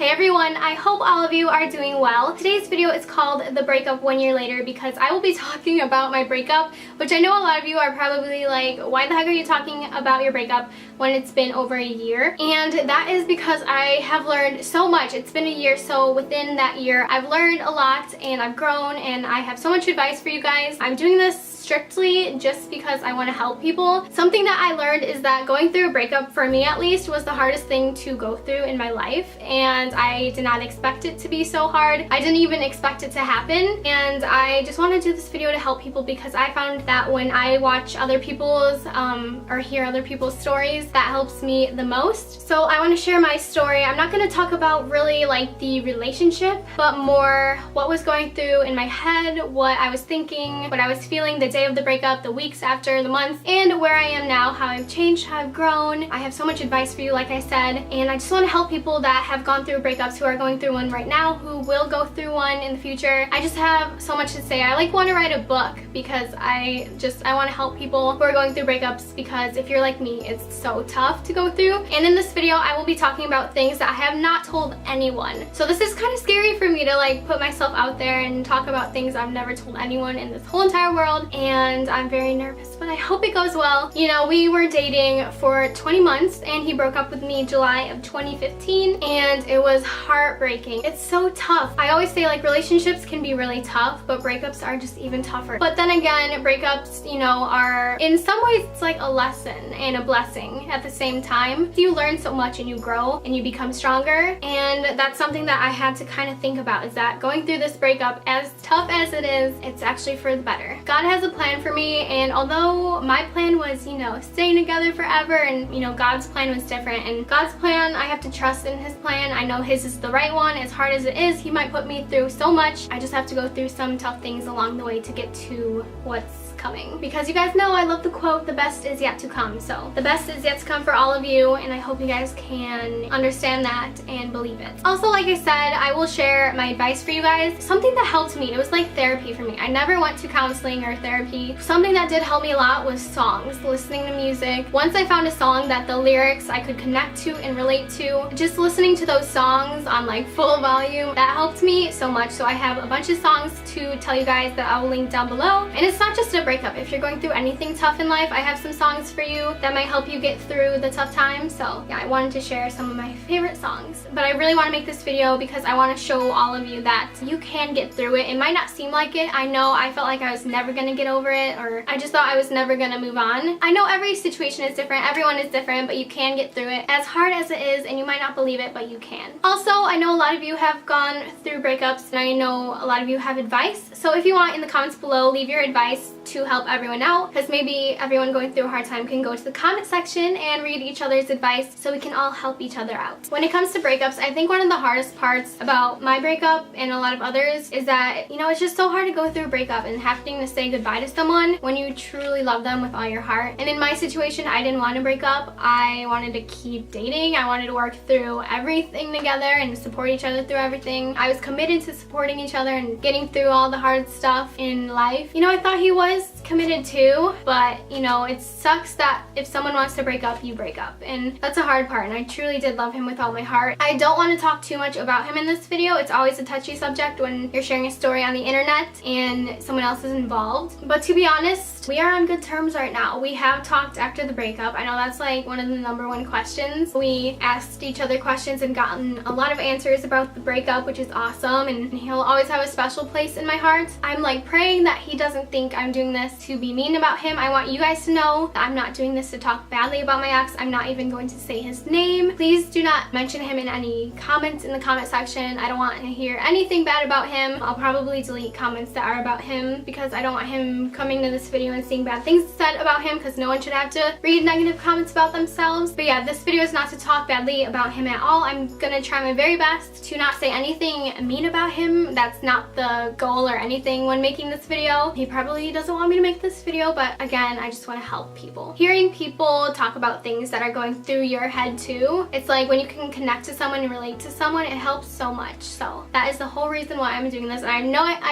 Hey everyone, I hope all of you are doing well. Today's video is called The Breakup 1 Year Later because I will be talking about my breakup, which I know a lot of you are probably like, why the heck are you talking about your breakup when it's been over a year? And that is because I have learned so much. It's been a year, so within that year I've learned a lot and I've grown and I have so much advice for you guys. I'm doing this strictly just because I want to help people. Something that I learned is that going through a breakup, for me at least, was the hardest thing to go through in my life, and I did not expect it to be so hard. I didn't even expect it to happen, and I just want to do this video to help people because I found that when I watch other people's or hear other people's stories, that helps me the most. So I want to share my story. I'm not going to talk about really like the relationship, but more what was going through in my head, what I was thinking, what I was feeling the day of the breakup, the weeks after, the months, and where I am now, how I've changed, how I've grown. I have so much advice for you, like I said, and I just want to help people that have gone through breakups, who are going through one right now, who will go through one in the future. I just have so much to say. I like want to write a book because I want to help people who are going through breakups, because if you're like me, it's so tough to go through. And in this video, I will be talking about things that I have not told anyone. So this is kind of scary for me to like put myself out there and talk about things I've never told anyone in this whole entire world, and I'm very nervous, but I hope it goes well. You know, we were dating for 20 months and he broke up with me July of 2015, and it was heartbreaking. It's so tough. I always say like relationships can be really tough, but breakups are just even tougher. But then again, breakups, you know, are in some ways it's like a lesson and a blessing at the same time. You learn so much and you grow and you become stronger, and that's something that I had to kind of think about, is that going through this breakup, as tough as it is, it's actually for the better. God has a plan for me, and although my plan was, you know, staying together forever, and you know, God's plan was different, and God's plan, I have to trust in his plan. I know his is the right one. As hard as it is, he might put me through so much. I just have to go through some tough things along the way to get to what's coming, because you guys know I love the quote, the best is yet to come. So the best is yet to come for all of you, and I hope you guys can understand that and believe it. Also, like I said, I will share my advice for you guys. Something that helped me, it was like therapy for me. I never went to counseling or therapy. Something that did help me a lot was songs, listening to music. Once I found a song that the lyrics I could connect to and relate to, just listening to those songs on like full volume, that helped me so much. So I have a bunch of songs to tell you guys that I will link down below. And it's not just a breakup. If you're going through anything tough in life, I have some songs for you that might help you get through the tough times. So yeah, I wanted to share some of my favorite songs. But I really want to make this video because I want to show all of you that you can get through it. It might not seem like it. I know I felt like I was never going to get over it, or I just thought I was never going to move on. I know every situation is different, everyone is different, but you can get through it. As hard as it is, and you might not believe it, but you can. Also, I know a lot of you have gone through breakups, and I know a lot of you have advice. So if you want, in the comments below, leave your advice to help everyone out, because maybe everyone going through a hard time can go to the comment section and read each other's advice so we can all help each other out. When it comes to breakups, I think one of the hardest parts about my breakup and a lot of others is that, you know, it's just so hard to go through a breakup and having to say goodbye to someone when you truly love them with all your heart. And in my situation, I didn't want to break up. I wanted to keep dating. I wanted to work through everything together and support each other through everything. I was committed to supporting each other and getting through all the hard stuff in life. You know, I thought he was committed too, but you know, it sucks that if someone wants to break up, you break up, and that's a hard part. And I truly did love him with all my heart. I don't want to talk too much about him in this video. It's always a touchy subject when you're sharing a story on the internet and someone else is involved, but to be honest, we are on good terms right now. We have talked after the breakup. I know that's like one of the #1 questions. We asked each other questions and gotten a lot of answers about the breakup, which is awesome, and he'll always have a special place in my heart. I'm like praying that he doesn't think I'm doing this to be mean about him. I want you guys to know that I'm not doing this to talk badly about my ex. I'm not even going to say his name. Please do not mention him in any comments in the comment section. I don't want to hear anything bad about him. I'll probably delete comments that are about him because I don't want him coming to this video and seeing bad things said about him, because no one should have to read negative comments about themselves. But yeah, this video is not to talk badly about him at all. I'm gonna try my very best to not say anything mean about him. That's not the goal or anything when making this video. He probably doesn't want me to make this video, but again, I just want to help people. Hearing people talk about things that are going through your head too, it's like when you can connect to someone and relate to someone, it helps so much. So that is the whole reason why I'm doing this. And I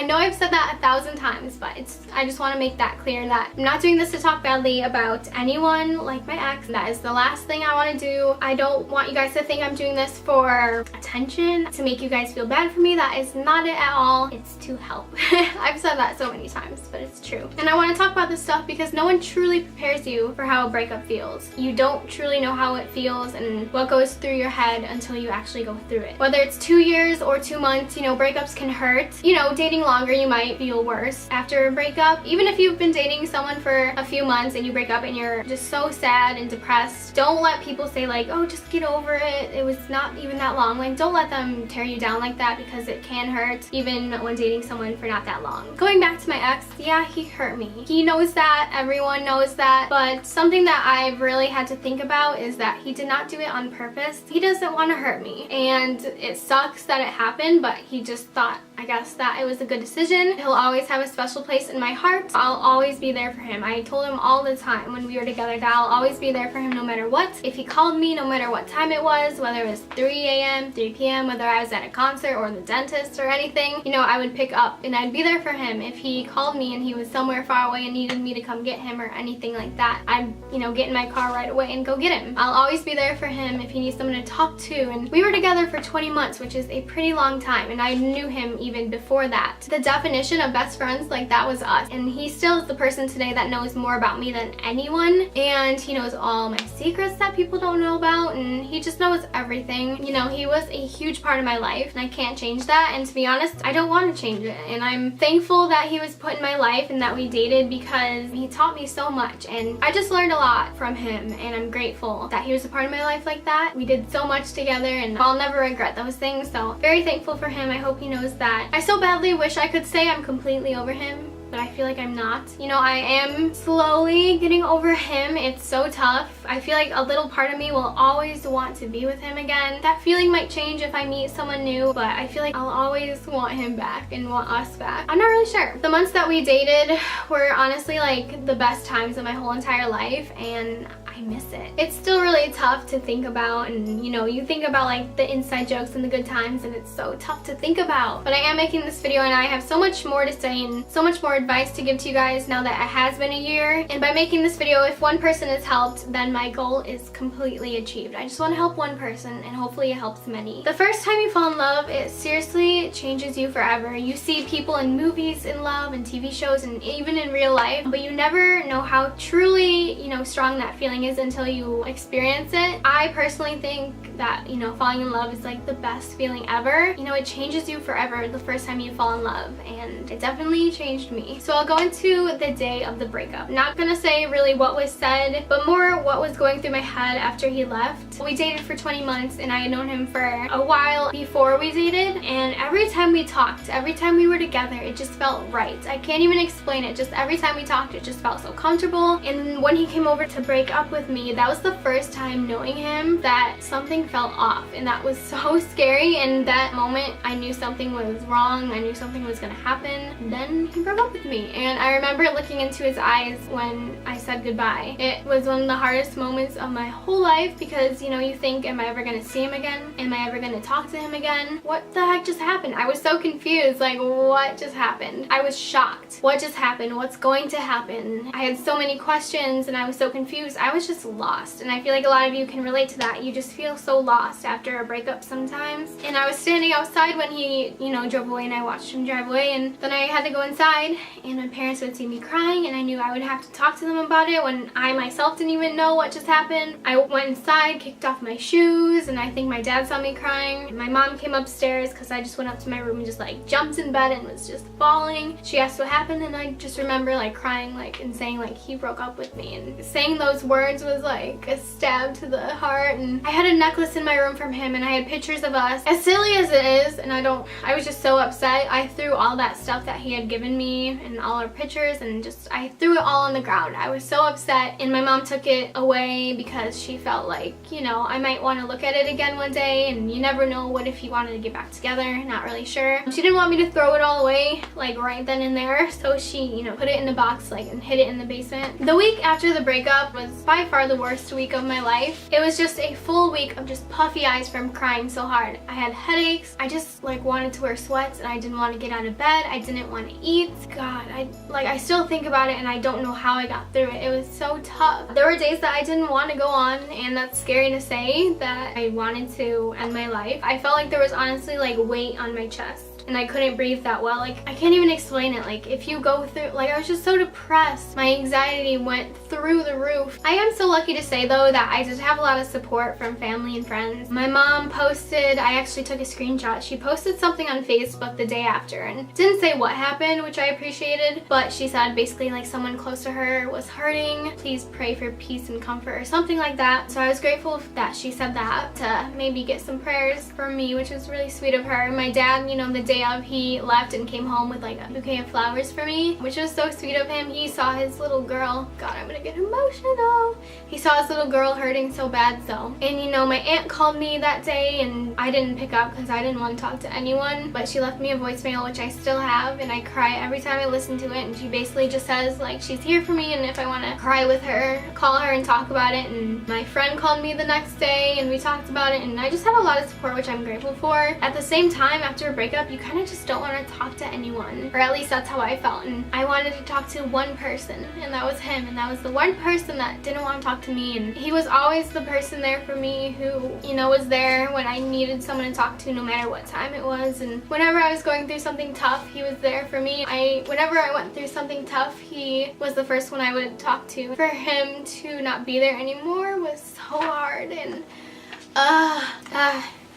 know I've said that 1,000 times, but I just want to make that clear that I'm not doing this to talk badly about anyone like my ex. That is the last thing I want to do. I don't want you guys to think I'm doing this for attention, to make you guys feel bad for me. That is not it at all. It's to help. I've said that so many times, but it's true. And I want to talk about this stuff because no one truly prepares you for how a breakup feels. You don't truly know how it feels and what goes through your head until you actually go through it. Whether it's 2 years or 2 months, you know, breakups can hurt. You know, dating longer, you might feel worse after a breakup. Even if you've been dating someone for a few months and you break up and you're just so sad and depressed, don't let people say like, oh, just get over it. It was not even that long. Like, don't let them tear you down like that because it can hurt even when dating someone for not that long. Going back to my ex, yeah, he hurt me. He knows that. Everyone knows that. But something that I've really had to think about is that he did not do it on purpose. He doesn't want to hurt me. And it sucks that it happened, but he just thought, I guess, that it was a good decision. He'll always have a special place in my heart. I'll always be there for him. I told him all the time when we were together that I'll always be there for him no matter what. If he called me, no matter what time it was, whether it was 3 a.m., 3 p.m., whether I was at a concert or the dentist or anything, you know, I would pick up and I'd be there for him. If he called me and he was somewhere far away and needed me to come get him or anything like that, I'd, you know, get in my car right away and go get him. I'll always be there for him if he needs someone to talk to. And we were together for 20 months, which is a pretty long time, and I knew him even before that. The definition of best friends, like, that was us. And he still is the person today that knows more about me than anyone, and he knows all my secrets that people don't know about, and he just knows everything. You know, he was a huge part of my life, and I can't change that, and to be honest, I don't want to change it. And I'm thankful that he was put in my life and that we dated because he taught me so much, and I just learned a lot from him, and I'm grateful that he was a part of my life like that. We did so much together, and I'll never regret those things, so very thankful for him. I hope he knows that. I so badly wish I could say I'm completely over him, but I feel like I'm not. You know, I am slowly getting over him. It's so tough. I feel like a little part of me will always want to be with him again. That feeling might change if I meet someone new, but I feel like I'll always want him back and want us back. I'm not really sure. The months that we dated were honestly like the best times of my whole entire life, and I miss it. It's still really tough to think about, and you know, you think about like the inside jokes and the good times, and it's so tough to think about. But I am making this video and I have so much more to say and so much more advice to give to you guys now that it has been a year. And by making this video, if one person is helped, then my goal is completely achieved. I just want to help one person, and hopefully it helps many. The first time you fall in love, it seriously changes you forever. You see people in movies in love and TV shows and even in real life, but you never know how truly, you know, strong that feeling is until you experience it. I personally think that, you know, falling in love is like the best feeling ever. You know, it changes you forever the first time you fall in love, and it definitely changed me. So I'll go into the day of the breakup. Not gonna say really what was said, but more what was going through my head after he left. We dated for 20 months, and I had known him for a while before we dated, and every time we talked, every time we were together, it just felt right. I can't even explain it. Just every time we talked, it just felt so comfortable. And when he came over to break up with me, that was the first time knowing him that something felt off, and that was so scary. And that moment, I knew something was wrong. I knew something was gonna happen. And then he broke up with me, and I remember looking into his eyes when I said goodbye. It was one of the hardest moments of my whole life because, you know, you think, am I ever gonna see him again? Am I ever gonna talk to him again? What the heck just happened? I was so confused, like, what just happened? I was shocked. What just happened? What's going to happen? I had so many questions and I was so confused. I was just lost, and I feel like a lot of you can relate to that. You just feel so lost after a breakup sometimes. And I was standing outside when he, you know, drove away, and I watched him drive away, and then I had to go inside, and my parents would see me crying, and I knew I would have to talk to them about it when I myself didn't even know what just happened. I went inside, kicked off my shoes, and I think my dad saw me crying. My mom came upstairs because I just went up to my room and just like jumped in bed and was just bawling. She asked what happened, and I just remember like crying, like, and saying like he broke up with me, and saying those words words was like a stab to the heart. And I had a necklace in my room from him, and I had pictures of us. As silly as it is, and I was just so upset. I threw all that stuff that he had given me and all our pictures, and I threw it all on the ground. I was so upset, and my mom took it away because she felt like, you know, I might want to look at it again one day, and you never know, what if he wanted to get back together, not really sure. She didn't want me to throw it all away like right then and there, so she, you know, put it in a box like and hid it in the basement. The week after the breakup was by far the worst week of my life. It was just a full week of just puffy eyes from crying so hard. I had headaches. I just like wanted to wear sweats, and I didn't want to get out of bed. I didn't want to eat. God, I still think about it, and I don't know how I got through it. It was so tough. There were days that I didn't want to go on, and that's scary to say, that I wanted to end my life. I felt like there was honestly like weight on my chest, and I couldn't breathe that well. Like, I can't even explain it. Like, if you go through, like, I was just so depressed. My anxiety went through the roof. I am so lucky to say though that I did have a lot of support from family and friends. My mom posted, I actually took a screenshot, she posted something on Facebook the day after, and didn't say what happened, which I appreciated, but she said basically like someone close to her was hurting, please pray for peace and comfort, or something like that. So I was grateful that she said that, to maybe get some prayers from me, which was really sweet of her. My dad, you know, the day of, he left and came home with like a bouquet of flowers for me, which was so sweet of him. He saw his little girl, God, I'm gonna get emotional. He saw his little girl hurting so bad, so. And you know, my aunt called me that day, and I didn't pick up because I didn't want to talk to anyone, but she left me a voicemail, which I still have, and I cry every time I listen to it. And she basically just says like she's here for me, and if I want to cry with her, call her and talk about it. And my friend called me the next day, and we talked about it, and I just had a lot of support, which I'm grateful for. At the same time, after a breakup, you kind of just don't want to talk to anyone, or at least that's how I felt. And I wanted to talk to one person, and that was him, and that was the one person that didn't want to talk to me. And he was always the person there for me who, you know, was there when I needed someone to talk to, no matter what time it was. And whenever I was going through something tough, he was there for me. Whenever I went through something tough, he was the first one I would talk to. For him to not be there anymore was so hard, and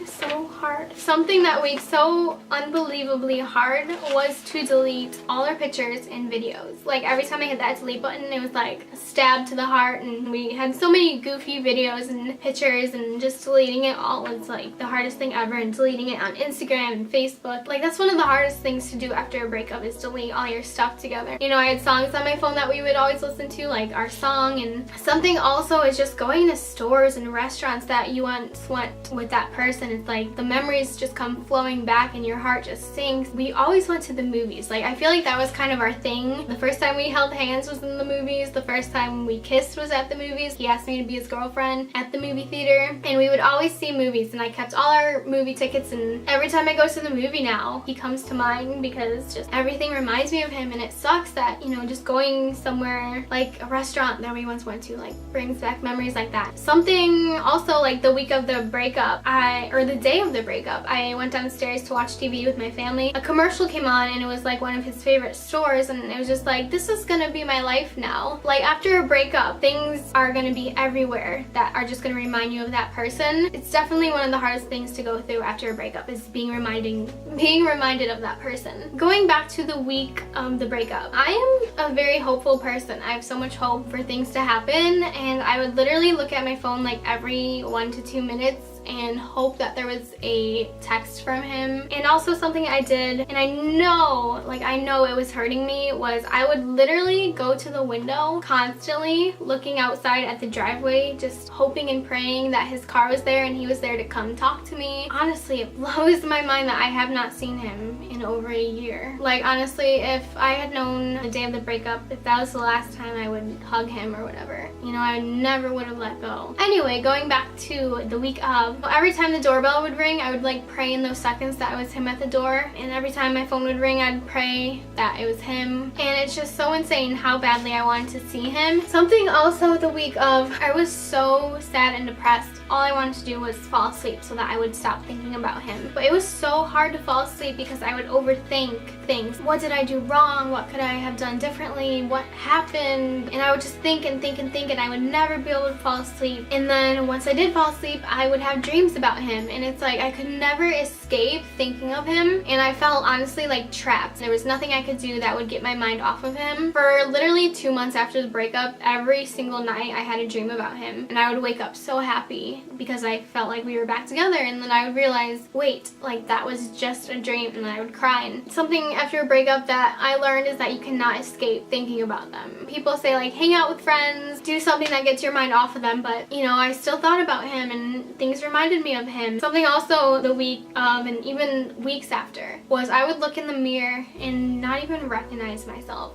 so hard. Something that weighed so unbelievably hard was to delete all our pictures and videos. Like, every time I hit that delete button, it was like a stab to the heart, and we had so many goofy videos and pictures, and just deleting it all was like the hardest thing ever. And deleting it on Instagram and Facebook, like, that's one of the hardest things to do after a breakup, is delete all your stuff together. You know, I had songs on my phone that we would always listen to, like our song. And something also is just going to stores and restaurants that you once went with that person. It's like the memories just come flowing back, and your heart just sinks. We always went to the movies. Like, I feel like that was kind of our thing. The first time we held hands was in the movies. The first time we kissed was at the movies. He asked me to be his girlfriend at the movie theater, and we would always see movies, and I kept all our movie tickets. And every time I go to the movie now, he comes to mind, because just everything reminds me of him. And it sucks that, you know, just going somewhere like a restaurant that we once went to, like, brings back memories like that. Something also, like the week of the breakup, or the day of the breakup, I went downstairs to watch TV with my family. A commercial came on, and it was like one of his favorite stores, and it was just like, this is gonna be my life now. Like, after a breakup, things are gonna be everywhere that are just gonna remind you of that person. It's definitely one of the hardest things to go through after a breakup, is being reminded of that person. Going back to the week of the breakup, I am a very hopeful person. I have so much hope for things to happen, and I would literally look at my phone like every 1 to 2 minutes and hope that there was a text from him. And also something I did, and I know it was hurting me, was I would literally go to the window constantly looking outside at the driveway, just hoping and praying that his car was there and he was there to come talk to me. Honestly, it blows my mind that I have not seen him in over a year. Like, honestly, if I had known the day of the breakup, if that was the last time I would hug him or whatever, you know, I never would have let go. Anyway, going back to the week of, every time the doorbell would ring, I would like pray in those seconds that it was him at the door. And every time my phone would ring, I'd pray that it was him. And it's just so insane how badly I wanted to see him. Something also the week of, I was so sad and depressed. All I wanted to do was fall asleep so that I would stop thinking about him. But it was so hard to fall asleep because I would overthink things. What did I do wrong? What could I have done differently? What happened? And I would just think and think and think, and I would never be able to fall asleep. And then once I did fall asleep, I would have have dreams about him, and it's like I could never escape thinking of him, and I felt honestly like trapped. There was nothing I could do that would get my mind off of him. For literally 2 months after the breakup, every single night I had a dream about him, and I would wake up so happy because I felt like we were back together, and then I would realize, wait, like that was just a dream, and I would cry. And something after a breakup that I learned is that you cannot escape thinking about them. People say like hang out with friends, do something that gets your mind off of them, but you know, I still thought about him and things reminded me of him. Something also the week of and even weeks after was I would look in the mirror and not even recognize myself.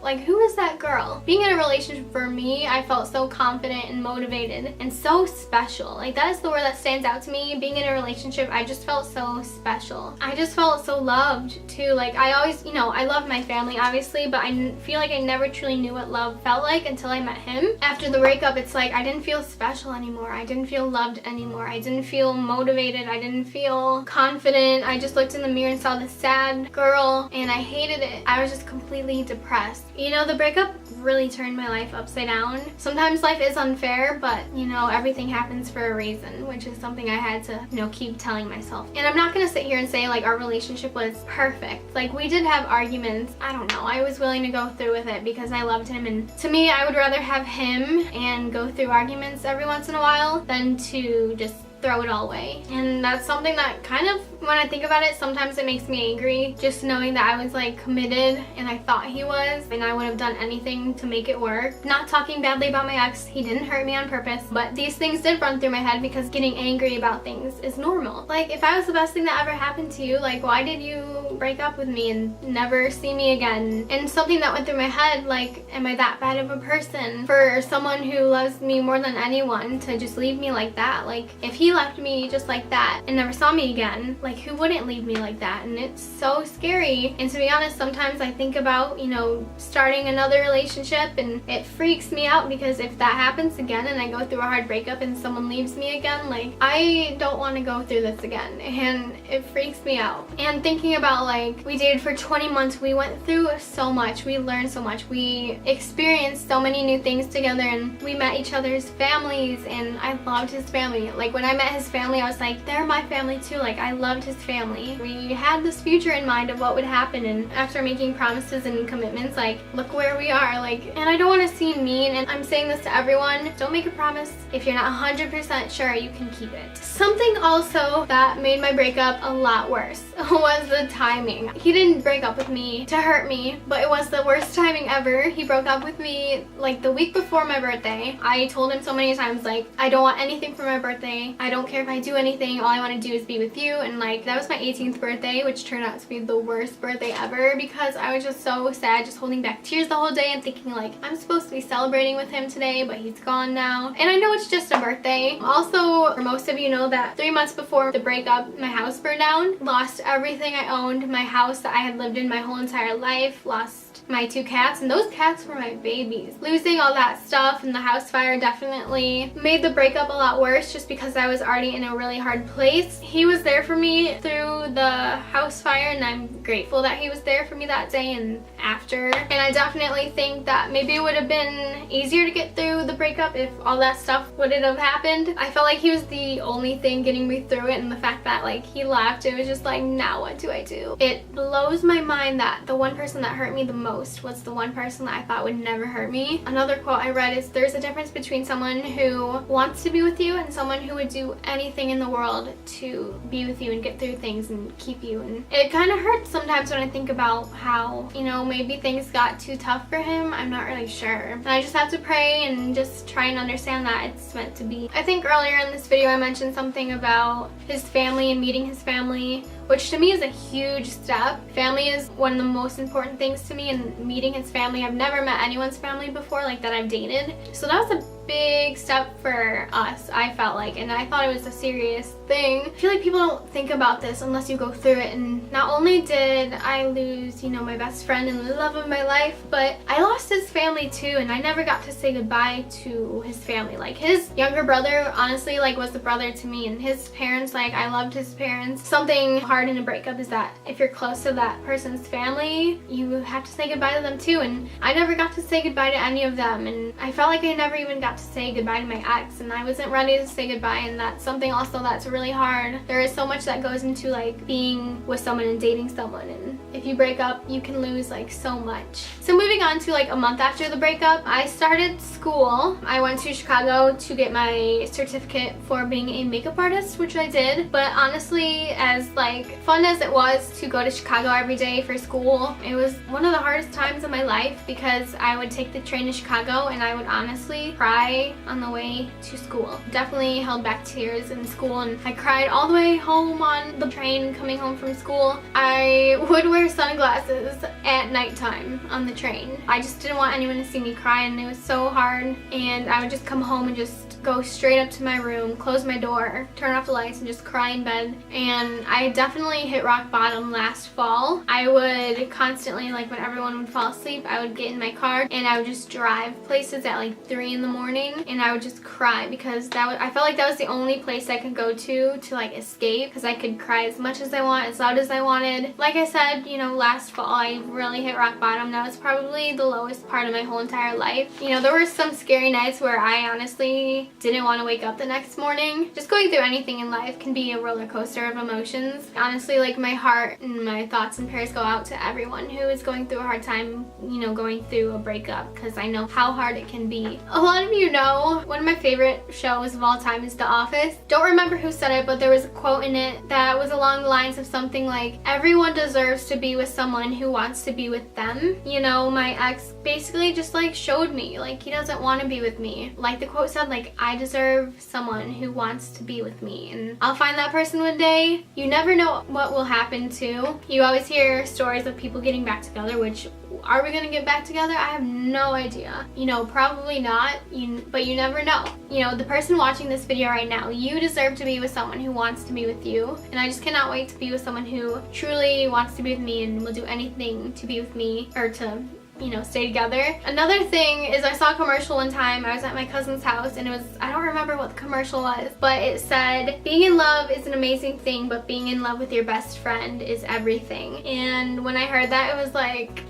Like, who is that girl? Being in a relationship for me, I felt so confident and motivated and so special. Like, that is the word that stands out to me. Being in a relationship, I just felt so special. I just felt so loved too. Like, I always, you know, I love my family obviously, but I feel like I never truly knew what love felt like until I met him. After the breakup, it's like I didn't feel special anymore. I didn't feel loved anymore. I didn't feel motivated. I didn't feel confident. I just looked in the mirror and saw this sad girl and I hated it. I was just completely depressed. You know, the breakup really turned my life upside down. Sometimes life is unfair, but you know, everything happens for a reason, which is something I had to, you know, keep telling myself. And I'm not gonna sit here and say like our relationship was perfect. Like, we did have arguments. I don't know. I was willing to go through with it because I loved him, and to me, I would rather have him and go through arguments every once in a while than to just throw it all away. And that's something that kind of, when I think about it, sometimes it makes me angry, just knowing that I was like committed and I thought he was, and I would have done anything to make it work. Not talking badly about my ex, he didn't hurt me on purpose, but these things did run through my head because getting angry about things is normal. Like, if I was the best thing that ever happened to you, like, why did you break up with me and never see me again? And something that went through my head, like, am I that bad of a person for someone who loves me more than anyone to just leave me like that? Like, if he left me just like that and never saw me again, like, who wouldn't leave me like that? And it's so scary. And to be honest, sometimes I think about, you know, starting another relationship, and it freaks me out because if that happens again and I go through a hard breakup and someone leaves me again, like, I don't want to go through this again, and it freaks me out. And thinking about, like, we dated for 20 months, we went through so much, we learned so much, we experienced so many new things together, and we met each other's families, and I loved his family. Like, when I met his family, I was like, they're my family too. Like, I loved his family. We had this future in mind of what would happen, and after making promises and commitments, like, look where we are. Like, and I don't want to seem mean, and I'm saying this to everyone, don't make a promise if you're not 100% sure you can keep it. Something also that made my breakup a lot worse was the timing. He didn't break up with me to hurt me, but it was the worst timing ever. He broke up with me like the week before my birthday. I told him so many times, like, I don't want anything for my birthday. I don't care if I do anything. All I want to do is be with you. And like, that was my 18th birthday, which turned out to be the worst birthday ever because I was just so sad, just holding back tears the whole day and thinking like, I'm supposed to be celebrating with him today, but he's gone now. And I know it's just a birthday. Also, for most of you know that 3 months before the breakup, my house burned down. Lost everything I owned, my house that I had lived in my whole entire life, lost my 2 cats, and those cats were my babies. Losing all that stuff and the house fire definitely made the breakup a lot worse just because I was already in a really hard place. He was there for me through the house fire, and I'm grateful that he was there for me that day and after. And I definitely think that maybe it would have been easier to get through the breakup if all that stuff wouldn't have happened. I felt like he was the only thing getting me through it, and the fact that like he left, it was just like, now what do I do? It blows my mind that the one person that hurt me the most was the one person that I thought would never hurt me. Another quote I read is, there's a difference between someone who wants to be with you and someone who would do anything in the world to be with you and get through things and keep you. And it kind of hurts sometimes when I think about how, you know, maybe things got too tough for him. I'm not really sure. And I just have to pray and just try and understand that it's meant to be. I think earlier in this video I mentioned something about his family and meeting his family, which to me is a huge step. Family is one of the most important things to me, and meeting his family. I've never met anyone's family before like that I've dated. So that was a big step for us, I felt like, and I thought it was a serious thing. I feel like people don't think about this unless you go through it, and not only did I lose, you know, my best friend and the love of my life, but I lost his family too, and I never got to say goodbye to his family. Like, his younger brother honestly like was the brother to me, and his parents, like, I loved his parents. Something hard in a breakup is that if you're close to that person's family, you have to say goodbye to them too, and I never got to say goodbye to any of them, and I felt like I never even got to say goodbye to my ex, and I wasn't ready to say goodbye, and that's something also that's really hard. There is so much that goes into like being with someone and dating someone, and if you break up, you can lose like so much. So moving on to like a month after the breakup, I started school. I went to Chicago to get my certificate for being a makeup artist, which I did. But honestly, as like fun as it was to go to Chicago every day for school, it was one of the hardest times of my life because I would take the train to Chicago and I would honestly cry on the way to school. Definitely held back tears in school, and I cried all the way home on the train coming home from school. I would wear sunglasses at nighttime on the train. I just didn't want anyone to see me cry, and it was so hard, and I would just come home and just go straight up to my room, close my door, turn off the lights, and just cry in bed. And I definitely hit rock bottom last fall. I would constantly, like when everyone would fall asleep, I would get in my car and I would just drive places at like 3 in the morning, and I would just cry because I felt like that was the only place I could go to like escape, because I could cry as much as I want, as loud as I wanted. Like I said, you know, last fall I really hit rock bottom. That was probably the lowest part of my whole entire life. You know, there were some scary nights where I honestly didn't want to wake up the next morning. Just going through anything in life can be a roller coaster of emotions. Honestly, like my heart and my thoughts and prayers go out to everyone who is going through a hard time, you know, going through a breakup, because I know how hard it can be. A lot of you know, one of my favorite shows of all time is The Office. Don't remember who said it, but there was a quote in it that was along the lines of something like, everyone deserves to be with someone who wants to be with them. You know, my ex basically just like showed me like he doesn't want to be with me. Like the quote said, like, I deserve someone who wants to be with me, and I'll find that person one day. You never know what will happen too. You always hear stories of people getting back together, which, are we gonna get back together? I have no idea. You know, probably not, but you never know. You know, the person watching this video right now, you deserve to be with someone who wants to be with you, and I just cannot wait to be with someone who truly wants to be with me and will do anything to be with me, or to, you know, stay together. Another thing is, I saw a commercial one time. I was at my cousin's house, and it was, I don't remember what the commercial was, but it said, being in love is an amazing thing, but being in love with your best friend is everything. And when I heard that, it was like,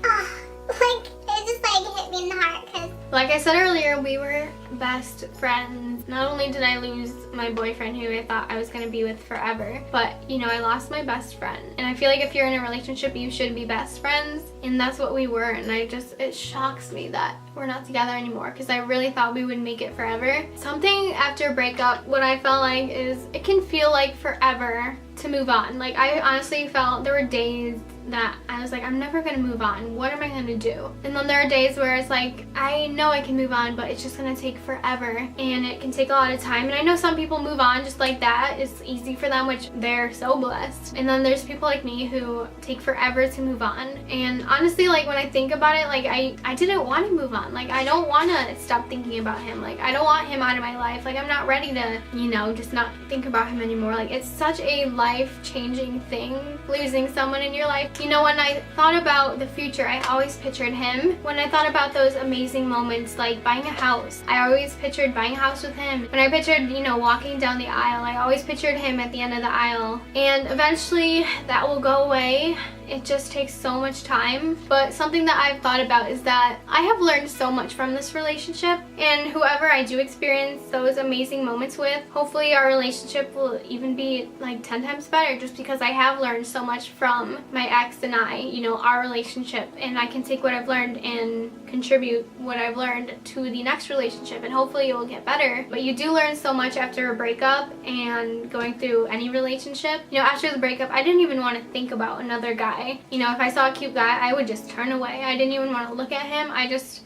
like, it just like hit me in the heart, because like I said earlier, we were best friends. Not only did I lose my boyfriend who I thought I was going to be with forever, but you know, I lost my best friend. And I feel like if you're in a relationship, you should be best friends, and that's what we were. And it shocks me that we're not together anymore, because I really thought we would make it forever. Something after a breakup, what I felt like is, it can feel like forever to move on. Like, I honestly felt there were days that I was like, I'm never gonna move on. What am I gonna do? And then there are days where it's like, I know I can move on, but it's just gonna take forever, and it can take a lot of time. And I know some people move on just like that. It's easy for them, which they're so blessed. And then there's people like me who take forever to move on. And honestly, like when I think about it, like I didn't want to move on. Like, I don't want to stop thinking about him. Like, I don't want him out of my life. Like, I'm not ready to, you know, just not think about him anymore. Like, it's such a life-changing thing, losing someone in your life. You know, when I thought about the future, I always pictured him. When I thought about those amazing moments, like buying a house, I always pictured buying a house with him. When I pictured, you know, walking down the aisle, I always pictured him at the end of the aisle. And eventually that will go away. It just takes so much time. But something that I've thought about is that I have learned so much from this relationship, and whoever I do experience those amazing moments with, hopefully our relationship will even be like 10 times better, just because I have learned so much from my ex and I, you know, our relationship, and I can take what I've learned and contribute what I've learned to the next relationship, and hopefully it will get better. But you do learn so much after a breakup and going through any relationship. You know, after the breakup, I didn't even want to think about another guy. You know, if I saw a cute guy, I would just turn away. I didn't even want to look at him.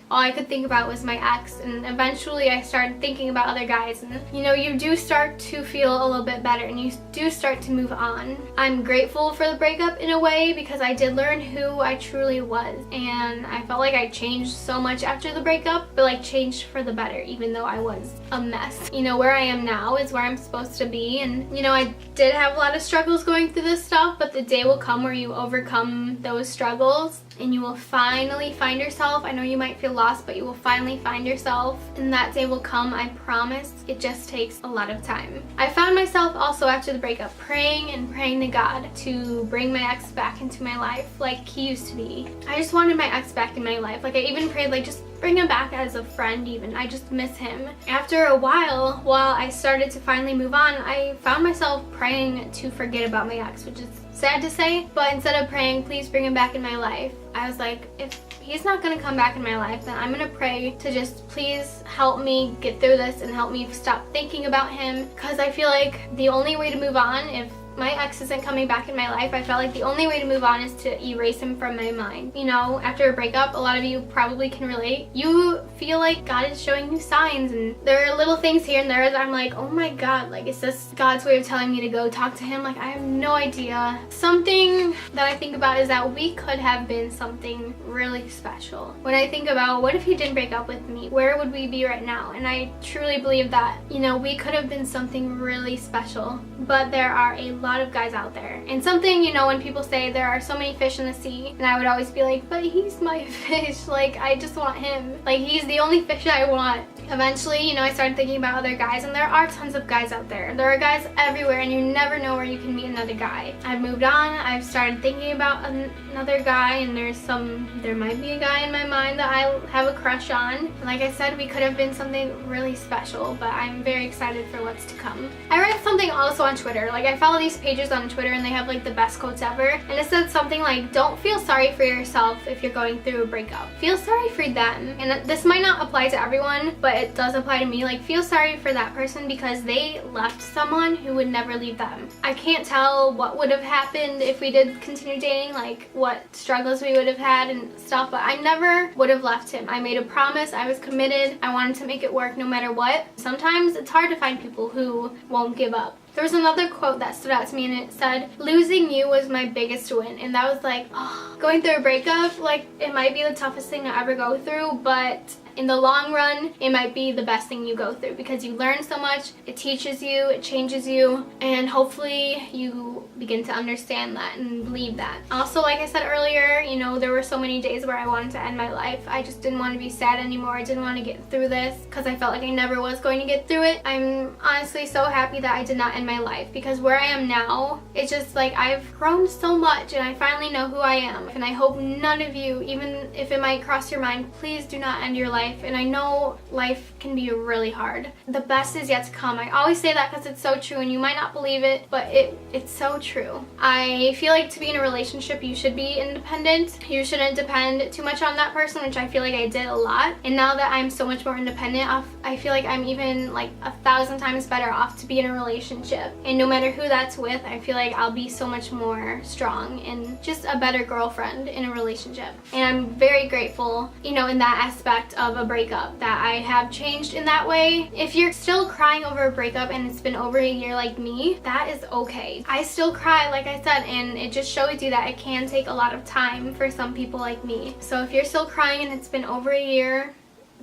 All I could think about was my ex, and eventually I started thinking about other guys, and you know, you do start to feel a little bit better, and you do start to move on. I'm grateful for the breakup in a way, because I did learn who I truly was, and I felt like I changed so much after the breakup, but like changed for the better, even though I was a mess. You know, where I am now is where I'm supposed to be, and you know, I did have a lot of struggles going through this stuff, but the day will come where you overcome those struggles, and you will finally find yourself. I know you might feel lost, but you will finally find yourself, and that day will come, I promise. It just takes a lot of time. I found myself also after the breakup praying and praying to God to bring my ex back into my life like he used to be. I just wanted my ex back in my life. Like, I even prayed, like, just bring him back as a friend even. I just miss him. After a while I started to finally move on, I found myself praying to forget about my ex, which is sad to say, but instead of praying, please bring him back in my life, I was like, if he's not gonna come back in my life, then I'm gonna pray to just please help me get through this and help me stop thinking about him, because I feel like the only way to move on, if my ex isn't coming back in my life, I felt like the only way to move on is to erase him from my mind. You know, after a breakup, a lot of you probably can relate. You feel like God is showing you signs, and there are little things here and there that I'm like, oh my God, like, is this God's way of telling me to go talk to him? Like, I have no idea. Something that I think about is that we could have been something really special. When I think about what if he didn't break up with me, where would we be right now? And I truly believe that, you know, we could have been something really special, but there are a lot of guys out there. And something, you know, when people say there are so many fish in the sea, and I would always be like, but he's my fish, like, I just want him, like, he's the only fish I want. Eventually, you know, I started thinking about other guys, and there are tons of guys out there. There are guys everywhere, and you never know where you can meet another guy. I've moved on, I've started thinking about another guy, and there might be a guy in my mind that I have a crush on. And like I said, we could have been something really special, but I'm very excited for what's to come. I read something also on Twitter, like, I follow these pages on Twitter, and they have like the best quotes ever, and it said something like, don't feel sorry for yourself if you're going through a breakup. Feel sorry for them. And this might not apply to everyone, but it does apply to me. Like, feel sorry for that person because they left someone who would never leave them. I can't tell what would have happened if we did continue dating, like what struggles we would have had and stuff, but I never would have left him. I made a promise, I was committed, I wanted to make it work no matter what. Sometimes it's hard to find people who won't give up. There was another quote that stood out to me, and it said, losing you was my biggest win. And that was like, oh, going through a breakup, like, it might be the toughest thing to ever go through, but in the long run, it might be the best thing you go through because you learn so much, it teaches you, it changes you, and hopefully you begin to understand that and believe that. Also, like I said earlier, you know, there were so many days where I wanted to end my life. I just didn't want to be sad anymore. I didn't want to get through this because I felt like I never was going to get through it. I'm honestly so happy that I did not end my life, because where I am now, it's just like I've grown so much and I finally know who I am. And I hope none of you, even if it might cross your mind, please do not end your life. And I know life can be really hard. The best is yet to come. I always say that because it's so true, and you might not believe it, but it's so true. I feel like to be in a relationship, you should be independent. You shouldn't depend too much on that person, which I feel like I did a lot. And now that I'm so much more independent, I feel like I'm even like 1,000 times better off to be in a relationship. And no matter who that's with, I feel like I'll be so much more strong and just a better girlfriend in a relationship. And I'm very grateful, you know, in that aspect of a breakup, that I have changed in that way. If you're still crying over a breakup and it's been over a year like me, that is okay. I still cry, like I said, and it just shows you that it can take a lot of time for some people like me. So if you're still crying and it's been over a year,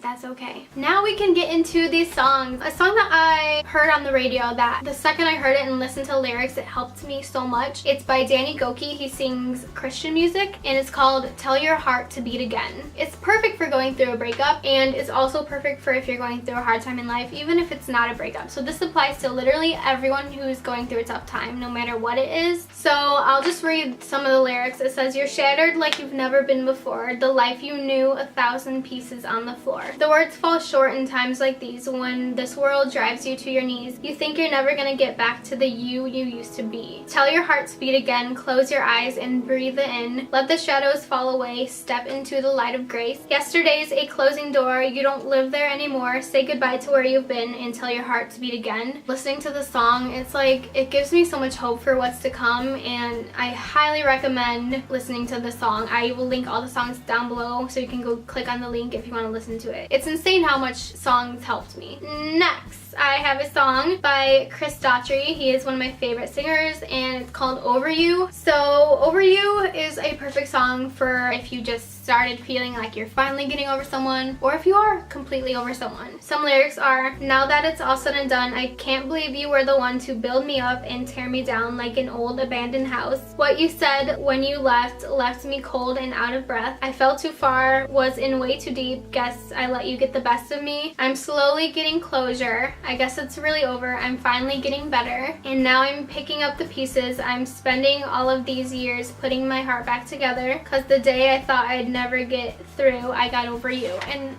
that's okay. Now we can get into these songs. A song that I heard on the radio that the second I heard it and listened to the lyrics, it helped me so much. It's by Danny Goki. He sings Christian music, and it's called Tell Your Heart to Beat Again. It's perfect for going through a breakup, and it's also perfect for if you're going through a hard time in life, even if it's not a breakup. So this applies to literally everyone who's going through a tough time, no matter what it is. So I'll just read some of the lyrics. It says, you're shattered like you've never been before. The life you knew, 1,000 pieces on the floor. The words fall short in times like these, when this world drives you to your knees. You think you're never gonna get back to the you used to be. Tell your heart to beat again, close your eyes and breathe it in. Let the shadows fall away, step into the light of grace. Yesterday's a closing door, you don't live there anymore. Say goodbye to where you've been and tell your heart to beat again. Listening to the song, it's like, it gives me so much hope for what's to come, and I highly recommend listening to the song. I will link all the songs down below so you can go click on the link if you want to listen to it. It's insane how much songs helped me. Next, I have a song by Chris Daughtry. He is one of my favorite singers, and it's called Over You. So Over You is a perfect song for if you just started feeling like you're finally getting over someone, or if you are completely over someone. Some lyrics are, now that it's all said and done, I can't believe you were the one to build me up and tear me down like an old abandoned house. What you said when you left me cold and out of breath. I fell too far, was in way too deep, guess I let you get the best of me. I'm slowly getting closure. I guess it's really over. I'm finally getting better, and now I'm picking up the pieces. I'm spending all of these years putting my heart back together, because the day I thought I'd never get through, I got over you. And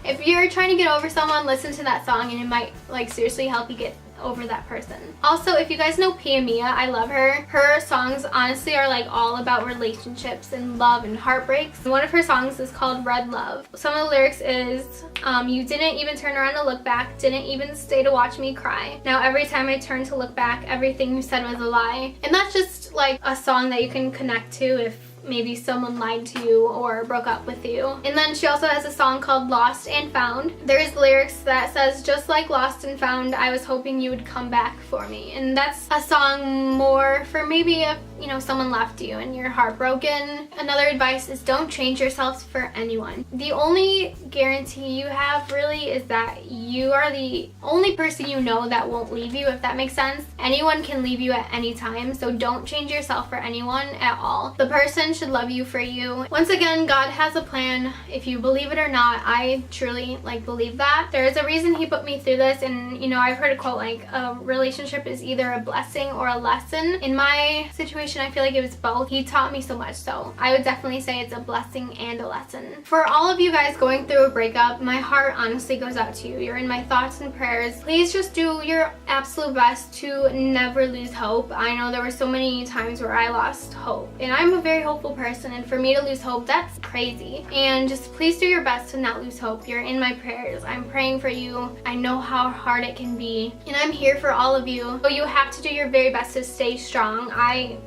if you're trying to get over someone, listen to that song and it might like seriously help you get over that person. Also, if you guys know Pia Mia, I love her. Her songs honestly are like all about relationships and love and heartbreaks. One of her songs is called Red Love. Some of the lyrics is, you didn't even turn around to look back, didn't even stay to watch me cry. Now every time I turn to look back, everything you said was a lie. And that's just like a song that you can connect to if maybe someone lied to you or broke up with you. And then she also has a song called Lost and Found. There's lyrics that says, just like lost and found, I was hoping you would come back for me. And that's a song more for maybe if, you know, someone left you and you're heartbroken. Another advice is don't change yourself for anyone. The only guarantee you have really is that you are the only person you know that won't leave you, if that makes sense. Anyone can leave you at any time, so don't change yourself for anyone at all. The person should love you for you. Once again, God has a plan. If you believe it or not, I truly like believe that. There is a reason he put me through this, and you know, I've heard a quote like a relationship is either a blessing or a lesson. In my situation, I feel like it was both. He taught me so much, so I would definitely say it's a blessing and a lesson. For all of you guys going through a breakup, my heart honestly goes out to you. You're in my thoughts and prayers. Please just do your absolute best to never lose hope. I know there were so many times where I lost hope, and I'm a very hopeful person, and for me to lose hope, that's crazy. And just please do your best to not lose hope. You're in my prayers. I'm praying for you. I know how hard it can be, and I'm here for all of you. So you have to do your very best to stay strong. I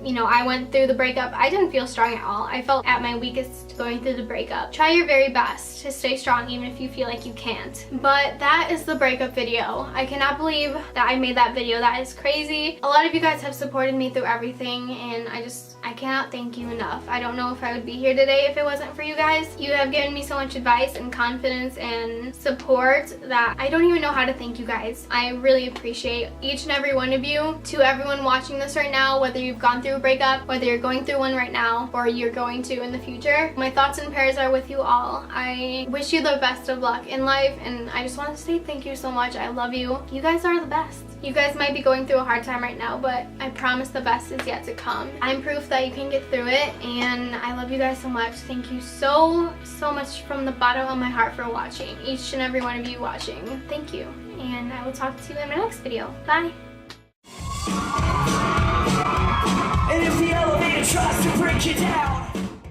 went through the breakup. I didn't feel strong at all. I felt at my weakest going through the breakup. Try your very best to stay strong even if you feel like you can't. But that is the breakup video. I cannot believe that I made that video. That is crazy. A lot of you guys have supported me through everything, and I cannot thank you enough. I don't know if I would be here today if it wasn't for you guys. You have given me so much advice and confidence and support that I don't even know how to thank you guys. I really appreciate each and every one of you. To everyone watching this right now, whether you've gone through a breakup, whether you're going through one right now, or you're going to in the future, my thoughts and prayers are with you all. I wish you the best of luck in life, and I just want to say thank you so much. I love you. You guys are the best. You guys might be going through a hard time right now, but I promise the best is yet to come. I'm proof that you can get through it, and I love you guys so much. Thank you so much from the bottom of my heart for watching. Each and every one of you watching. Thank you, and I will talk to you in my next video. Bye. And if the elevator tries to break you down,